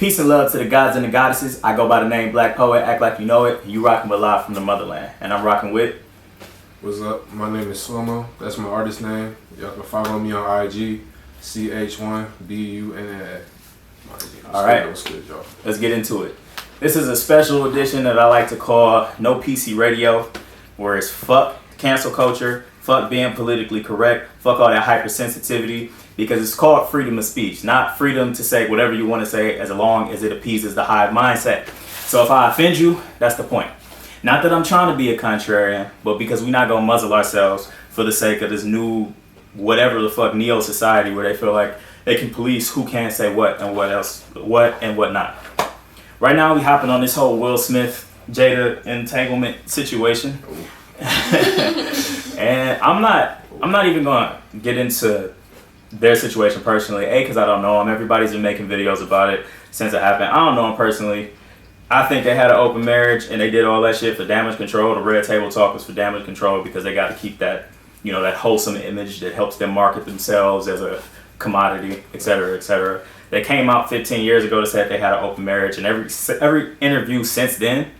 Peace and love to the gods and the goddesses. I go by the name Black.Poet, act like you know it. You rocking with Live from the Motherland. And I'm rocking with... What's up? My name is Slomo. That's my artist name. Y'all can follow me on IG, CH1BUNNA. All right, what's good, y'all? Let's get into it. This is a special edition that I like to call No PC Radio, where it's fuck cancel culture, fuck being politically correct, fuck all that hypersensitivity, because it's called freedom of speech, not freedom to say whatever you want to say as long as it appeases the hive mindset. So if I offend you, that's the point. Not that I'm trying to be a contrarian, but because we're not going to muzzle ourselves for the sake of this new whatever the fuck neo society where they feel like they can police who can't say what and what else, what and what not. Right now we hopping on this whole Will Smith Jada entanglement situation. And I'm not even going to get into their situation personally, because I don't know them. Everybody's been making videos about it since it happened. I don't know them personally. I think they had an open marriage and they did all that shit for damage control. The red table talk was for damage control because they got to keep that, that wholesome image that helps them market themselves as a commodity, et cetera, et cetera. They came out 15 years ago to say that they had an open marriage, and every interview since then,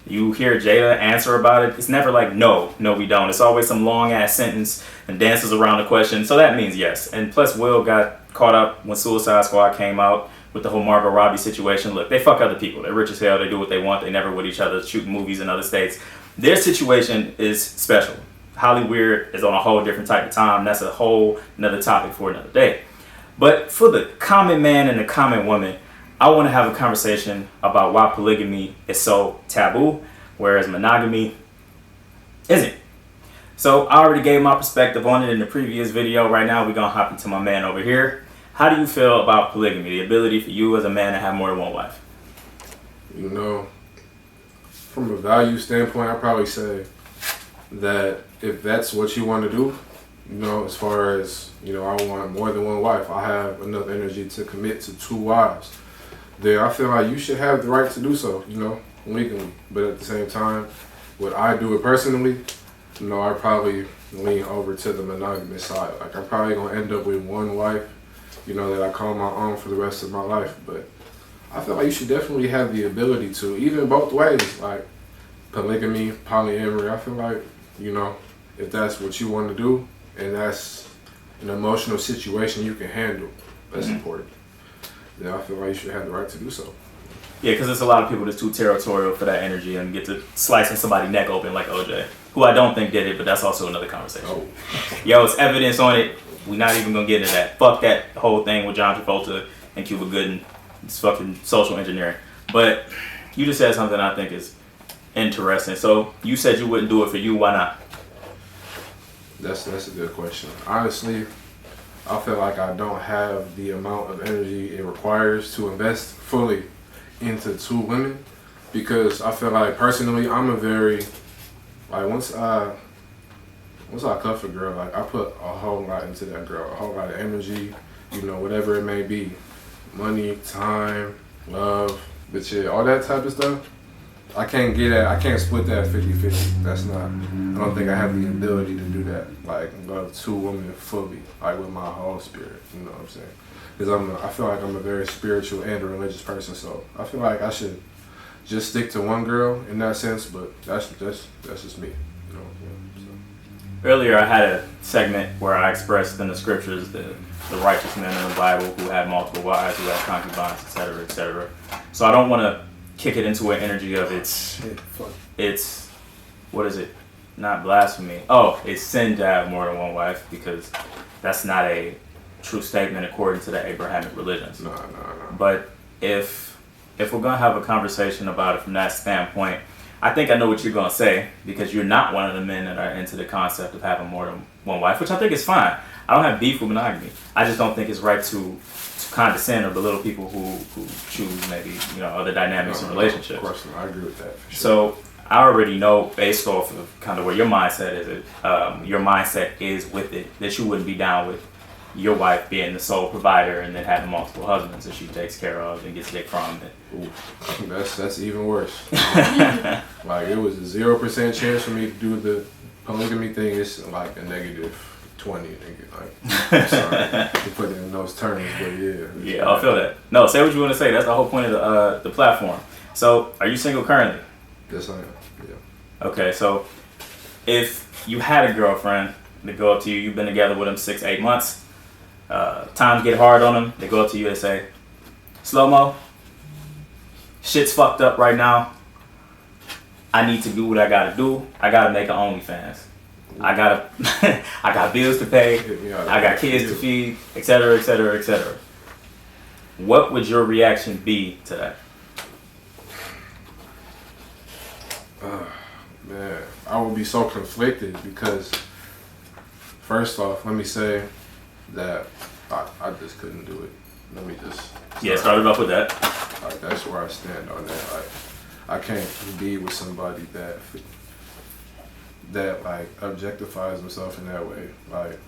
you hear Jada answer about it. It's never like, no, we don't. It's always some long ass sentence and dances around the question. So that means yes. And plus Will got caught up when Suicide Squad came out with the whole Margot Robbie situation. Look, they fuck other people. They're rich as hell. They do what they want. They never with each other, shooting movies in other states. Their situation is special. Hollywood is on a whole different type of time. That's a whole another topic for another day. But for the common man and the common woman, I want to have a conversation about why polygamy is so taboo, whereas monogamy isn't. So I already gave my perspective on it in the previous video. Right now we're going to hop into my man over here. How do you feel about polygamy, the ability for you as a man to have more than one wife? From a value standpoint, I'd probably say that if that's what you want to do, as far as, I want more than one wife, I have enough energy to commit to 2 wives, then I feel like you should have the right to do so, legally. But at the same time, would I do it personally? I probably lean over to the monogamous side. Like, I'm probably going to end up with one wife, that I call my own for the rest of my life. But I feel like you should definitely have the ability to, even both ways, like polygamy, polyamory. I feel like, if that's what you want to do, and that's an emotional situation you can handle, that's important. Then I feel like you should have the right to do so. Yeah, because there's a lot of people that's too territorial for that energy and get to slicing somebody's neck open like OJ, who I don't think did it, but that's also another conversation. Oh. Yo, it's evidence on it. We're not even going to get into that. Fuck that whole thing with John Travolta and Cuba Gooding. It's fucking social engineering. But you just said something I think is interesting. So you said you wouldn't do it for you. Why not? That's a good question. Honestly, I feel like I don't have the amount of energy it requires to invest fully into 2 women, because I feel like personally I'm a very, like, once I cuff a girl, like, I put a whole lot into that girl, a whole lot of energy, whatever it may be, money, time, love, but yeah, all that type of stuff. I can't split that 50-50. That's not, I don't think I have the ability to do that. Like, love 2 women fully, like with my whole spirit, you know what I'm saying? Because I feel like I'm a very spiritual and a religious person, so I feel like I should just stick to one girl in that sense, but that's just me, So. Earlier I had a segment where I expressed in the scriptures the righteous men in the Bible who had multiple wives, who had concubines, etc., etc. So I don't want to kick it into an energy of it's what is it? Not blasphemy. Oh, it's sin to have more than one wife, because that's not a true statement according to the Abrahamic religions. No. But if we're gonna have a conversation about it from that standpoint, I think I know what you're gonna say, because you're not one of the men that are into the concept of having more than one wife, which I think is fine. I don't have beef with monogamy. I just don't think it's right to condescend or belittle people who choose maybe other dynamics in relationships. Of course, I agree with that. For sure. So I already know, based off of kind of where your mindset is, your mindset is with it, that you wouldn't be down with your wife being the sole provider and then having multiple husbands that she takes care of and gets dick from. Ooh, that's even worse. Like, it was a 0% chance for me to do the polygamy thing. It's like a negative 20, nigga. Like, I'm sorry to put it in those terms, but yeah. Yeah, I feel that. No, say what you want to say. That's the whole point of the platform. So, are you single currently? Yes, I am. Yeah. Okay, so if you had a girlfriend, they go up to you, you've been together with them 6-8 months, times get hard on them, they go up to you and say, slow-mo, shit's fucked up right now. I need to do what I gotta do. I gotta make an OnlyFans. I got bills to pay. I got kids to feed, etc., etc., etc. What would your reaction be to that? Man, I would be so conflicted because, first off, let me say that I just couldn't do it. Let me just Started off with that. Like, that's where I stand on that. Like, I can't be with somebody that like objectifies himself in that way. Like,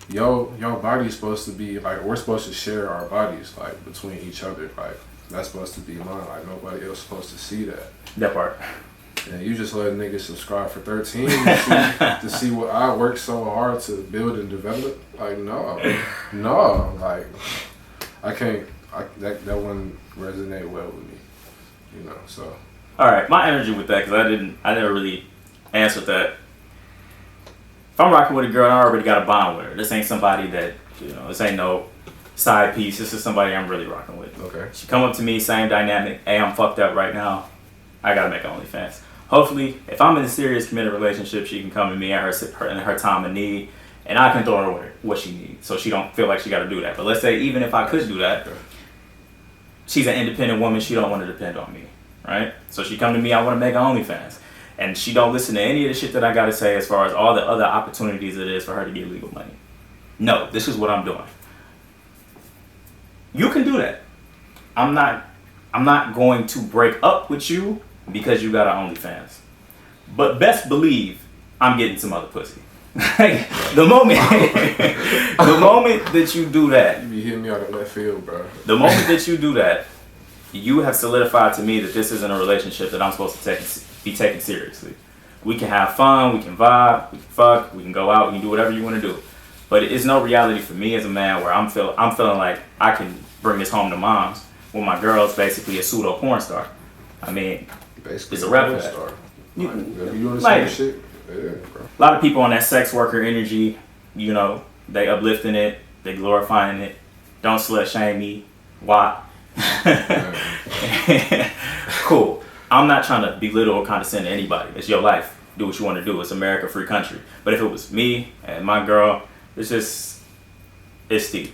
your body's supposed to be like, we're supposed to share our bodies like between each other. Like, that's supposed to be mine. Like, nobody else supposed to see that. That part. And you just let niggas subscribe for 13 to see what I worked so hard to build and develop. Like, no, like, I can't. That wouldn't resonate well with me, you know. So. All right, my energy with that, because I never really answered that. If I'm rocking with a girl, I already got a bond with her. This ain't somebody that, you know, this ain't no side piece. This is somebody I'm really rocking with. Okay. She come up to me, same dynamic. Hey, I'm fucked up right now. I gotta make OnlyFans. Hopefully, if I'm in a serious committed relationship, she can come to me at her time of need, and I can throw her what she needs, so she don't feel like she got to do that. But let's say even if I could do that, she's an independent woman. She don't want to depend on me, right? So she come to me. I want to make an OnlyFans, and she don't listen to any of the shit that I got to say as far as all the other opportunities it is for her to get legal money. No, this is what I'm doing. You can do that. I'm not going to break up with you because you got an OnlyFans. But best believe I'm getting some other pussy. the moment that you do that, you be hitting me out of left field, bro. The moment that you do that, you have solidified to me that this isn't a relationship that I'm supposed to be taken seriously. We can have fun, we can vibe, we can fuck, we can go out, we can do whatever you want to do. But it's no reality for me as a man where I'm feeling like I can bring this home to moms when my girl's basically a pseudo porn star. I mean, basically it's a rap star. You doing the like, same shit? Yeah, bro. A lot of people on that sex worker energy, you know, they uplifting it, they glorifying it. Don't slut shame me. Why? Cool. I'm not trying to belittle or condescend to anybody. It's your life. Do what you want to do. It's America, free country. But if it was me and my girl, it's steep.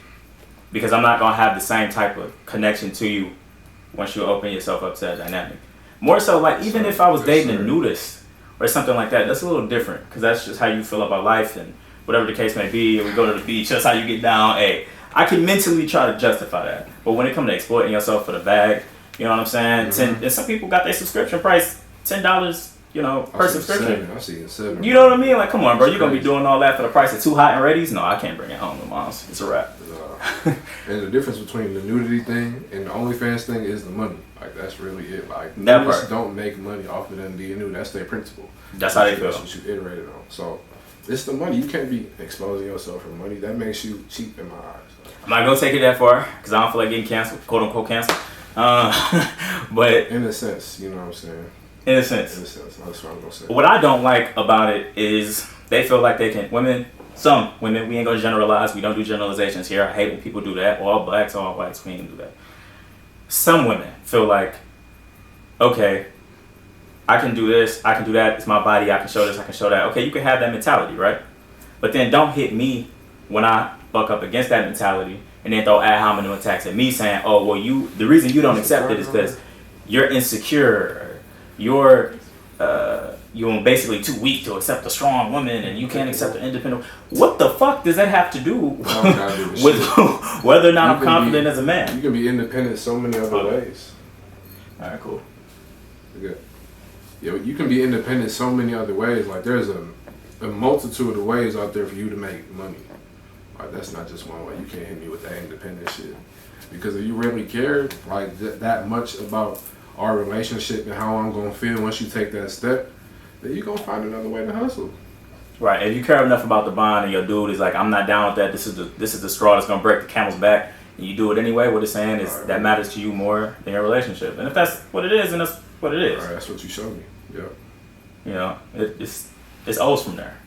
Because I'm not going to have the same type of connection to you once you open yourself up to that dynamic. More so, like, even if I was dating a nudist or something like that, that's a little different. Because that's just how you feel about life and whatever the case may be. We go to the beach, that's how you get down. Hey, I can mentally try to justify that. But when it comes to exploiting yourself for the bag, you know what I'm saying? Mm-hmm. And some people got their subscription price, $10, you know, per subscription. I'm seeing 7. You know what I mean? Like, come on, bro. You're going to be doing all that for the price of 2 hot and readies? No, I can't bring it home to moms. It's a wrap. And the difference between the nudity thing and the OnlyFans thing is the money. Like, that's really it. Like, that nudists part don't make money off of them being nude. That's their principle. That's how they feel. That's what you iterated on. So, it's the money. You can't be exposing yourself for money. That makes you cheap in my eyes. I'm not going to take it that far because I don't feel like getting canceled, quote unquote canceled. But in a sense, you know what I'm saying? In a sense. In a sense. That's what I'm going to say. What I don't like about it is they feel like they can, some women, we ain't going to generalize. We don't do generalizations here. I hate when people do that. All blacks, all whites, we ain't do that. Some women feel like, okay, I can do this, I can do that, it's my body, I can show this, I can show that. Okay, you can have that mentality, right? But then don't hit me when I buck up against that mentality and then throw ad hominem attacks at me saying, oh, well, the reason you don't accept it is because you're insecure, you're basically too weak to accept a strong woman and you can't accept an independent. What the fuck does that have to do with whether or not I'm confident as a man? You can be independent so many other ways. All right, cool. Good. Yeah, you can be independent so many other ways. Like, there's a multitude of ways out there for you to make money. Like, that's not just one way. You can't hit me with that independent shit. Because if you really care, like, that much about our relationship and how I'm gonna feel once you take that step, then you're gonna find another way to hustle. Right. If you care enough about the bond and your dude is like, I'm not down with that. This is the straw that's gonna break the camel's back, and you do it anyway. What it's saying is that matters to you more than your relationship. And if that's what it is, then that's what it is. All right, that's what you showed me. Yeah. You know, it's O's from there.